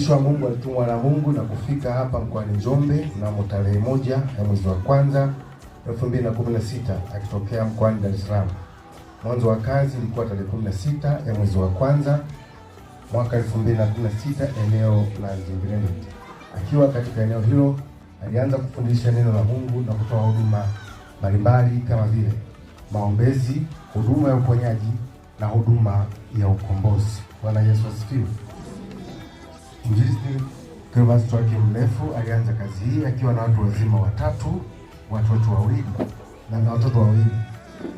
Mtumishi wa Mungu alitumwa na Mungu na kufika hapa mkoani Njombe mnamo tarehe 1 ya mwezi wa kwanza 2016 akitokea mkoani Dar es Salaam. Mwanzo wa kazi ilikuwa tarehe 16 ya mwezi wa kwanza mwaka 2016 eneo la Nzingireni. Akiwa katika eneo hilo alianza kufundisha neno la Mungu na kutoa huduma mbalimbali kama vile maombezi, huduma ya uponyaji na huduma ya ukombozi. Bwana Yesu asifiwe. Injilisti Cleophas wake mrefu alianza kazi hii akiwa na watu wazima watatu, watoto wawili.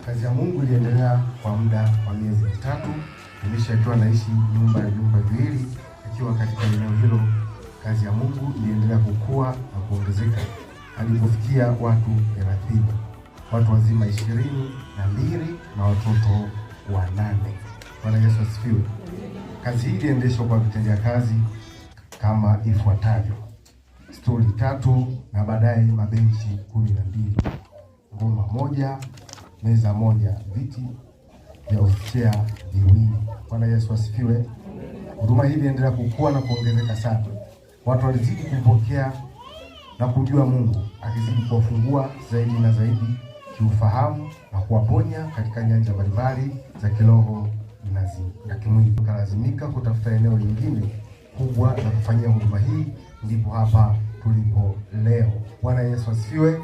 Kazi ya Mungu iliendelea kwa muda wa miezi mitatu. Mtumishi akiwa anaishi nyumba viwili akiwa katika eneo hilo. Kazi ya Mungu iliendelea kukua na kuongezeka hadi kufikia watu 30, watu wazima 22 na watoto 8. Bwana Yesu asifiwe. Kazi hii iliendeshwa kwa vitendea kazi kama ifuatavyo: stuli 3 na baadaye mabenchi 12, ngoma 1, meza 1, viti vya ofisia 2. Bwana Yesu asifiwe. Huduma hii iliendelea kukua na kuongezeka sana. Watu walizidi kumpokea na kujua Mungu, akizidi kuwafungua zaidi na zaidi kiufahamu na kuwaponya katika nyanja mbalimbali za kiroho na kimwili. Tukalazimika kutafuta eneo lingine kubwa la kufanyia huduma hii, ndipo hapa tulipo leo. Bwana Yesu asifiwe.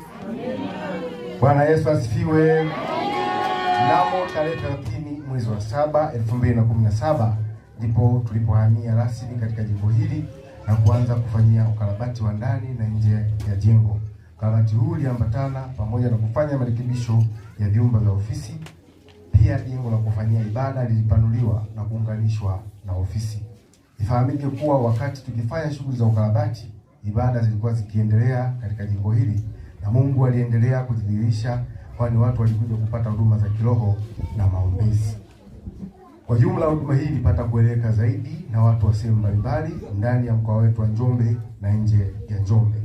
Bwana Yesu asifiwe. Mnamo tarehe 30 mwezi wa 7 2017 ndipo tulipohamia rasmi katika jimbo hili na kuanza kufanyia ukarabati wa ndani na nje ya jengo. Ukarabati huu uliambatana pamoja na kufanya marekebisho ya vyumba vya ofisi. Pia jengo la kufanyia ibada lilipanuliwa na kuunganishwa na ofisi. Ifahamike kuwa wakati tukifanya shughuli za ukarabati, ibada zilikuwa zikiendelea katika jengo hili na Mungu aliendelea kujidhihirisha, kwani watu walikuja kupata huduma za kiroho na maombezi. Kwa jumla huduma hii ilipata kueleweka zaidi na watu wa sehemu mbalimbali ndani ya mkoa wetu wa Njombe na nje ya Njombe.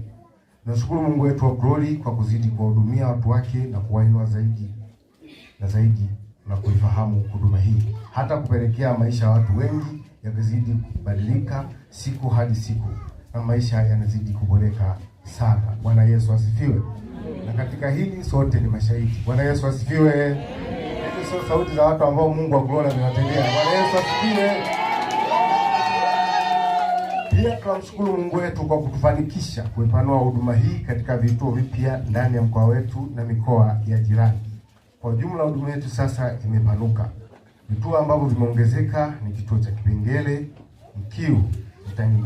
Nashukuru Mungu wetu wa Glory kwa kuzidi kuwahudumia watu wake na kuwainua zaidi na zaidi na kuifahamu huduma hii, hata kupelekea maisha ya watu wengi yakizidi kubadilika siku hadi siku na maisha yanazidi kuboreka sana. Bwana Yesu asifiwe. Na katika hili sote ni mashahidi. Bwana Yesu asifiwe. Hizo sio sauti za watu ambao Mungu wa Glory amewatendea. Bwana Yesu asifiwe. Pia tunamshukuru Mungu wetu kwa kutufanikisha kuipanua huduma hii katika vituo vipya ndani ya mkoa wetu na mikoa ya jirani. Kwa jumla huduma yetu sasa imepanuka. Vituo ambavyo vimeongezeka ni kituo cha Kipengele, Mkiu, Mtangiboni